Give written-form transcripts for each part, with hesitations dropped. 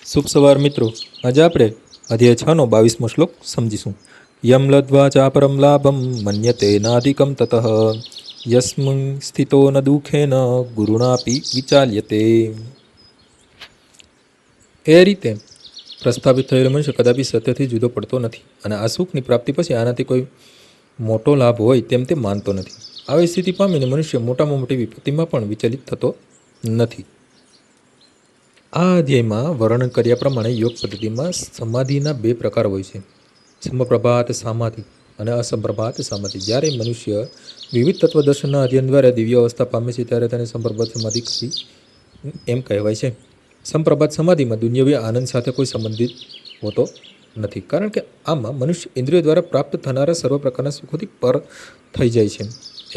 શુભ સવાર મિત્રો। આજે આપણે અધ્યાય 6નો 22મો શ્લોક સમજીશું। યમ લદ્વા ચાપરમ લાભમ મન્યતે નાધિકમ તતઃ યસ્મિન સ્થિતો ન દુઃખેન ગુરુણાપી વિચાલ્યતે। એ રીતે પ્રસ્થાપિત થયેલો મનુષ્ય કદાપી સત્યથી જુદો પડતો નથી અને આ સુખની પ્રાપ્તિ પછી આનાથી કોઈ મોટો લાભ હોય તેમ તે માનતો નથી। આવી સ્થિતિ પામીને મનુષ્ય મોટામાં મોટી વિપત્તિમાં પણ વિચલિત થતો નથી। આ અધ્યાયમાં વર્ણન કર્યા પ્રમાણે યોગ પદ્ધતિમાં સમાધિના બે પ્રકાર હોય છે, સમપ્રભાત સમાધિ અને અસંપ્રભાત સમાધિ। જ્યારે મનુષ્ય વિવિધ તત્વદર્શનના અધ્યયન દ્વારા દિવ્ય અવસ્થા પામે છે ત્યારે તેને સંપ્રભાત સમાધિ એમ કહેવાય છે। સંપ્રભાત સમાધિમાં દુન્યવી આનંદ સાથે કોઈ સંબંધિત હોતો નથી, કારણ કે આમાં મનુષ્ય ઇન્દ્રિયો દ્વારા પ્રાપ્ત થનારા સર્વ પ્રકારના સુખોથી પર થઈ જાય છે।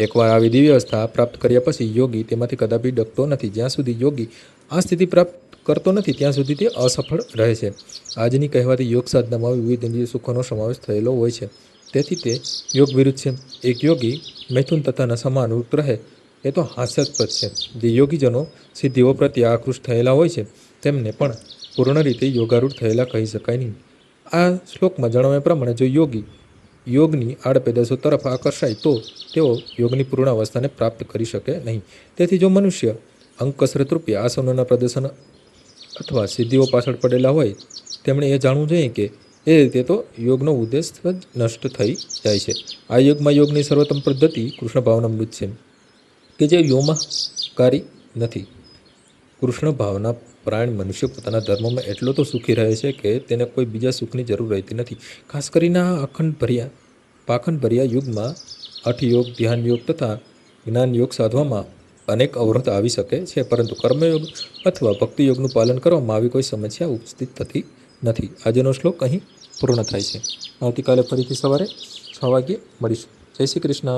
એકવાર આવી દિવ્ય અવસ્થા પ્રાપ્ત કર્યા પછી યોગી તેમાંથી કદાપી ડગતો નથી। જ્યાં સુધી યોગી આ સ્થિતિ પ્રાપ્ત કરતો નથી ત્યાં સુધી તે અસફળ રહે છે। આજની કહેવાતી યોગ સાધનામાં વિવિધ ઇન્દ્રિય સુખોનો સમાવેશ થયેલો હોય છે, તેથી તે યોગ વિરુદ્ધ છે। એક યોગી મૈથુન તથા નશામાં અનુવૃત્ત રહે એ તો હાસ્યાસ્પદ છે। જે યોગીજનો સિદ્ધિઓ પ્રત્યે આકૃષ્ટ થયેલા હોય છે તેમને પણ પૂર્ણ રીતે યોગારૂઢ થયેલા કહી શકાય નહીં। આ શ્લોકમાં જણાવ્યા પ્રમાણે જો યોગી યોગની આડપેદાશો તરફ આકર્ષાય તો તેઓ યોગની પૂર્ણ અવસ્થાને પ્રાપ્ત કરી શકે નહીં। તેથી જો મનુષ્ય અંગ કસરત રૂપે આસનોના પ્રદર્શન અથવા સિદ્ધિઓ પાછળ પડેલા હોય તેમણે એ જાણવું જોઈએ કે એ રીતે તો યોગનો ઉદ્દેશ જ નષ્ટ થઈ જાય છે। આ યુગમાં યોગની સર્વોત્તમ પદ્ધતિ કૃષ્ણ ભાવનામૃત છે કે જે વ્યોમકારી નથી। કૃષ્ણ ભાવના પરાયણ મનુષ્ય પોતાના ધર્મમાં એટલો તો સુખી રહે છે કે તેને કોઈ બીજા સુખની જરૂર રહેતી નથી। ખાસ કરીને આ પાખંડ ભર્યા યુગમાં હઠયોગ, ધ્યાન યોગ તથા જ્ઞાન યોગ સાધવામાં અનેક અવરોધ આવી શકે છે, પરંતુ કર્મયોગ અથવા ભક્તિયોગનું પાલન કરવામાં આવી કોઈ સમસ્યા ઉપસ્થિત થતી નથી। આજનો શ્લોક અહીં પૂર્ણ થાય છે। આવતીકાલે ફરીથી સવારે 6 વાગ્યે મળીશું। જય શ્રી કૃષ્ણ।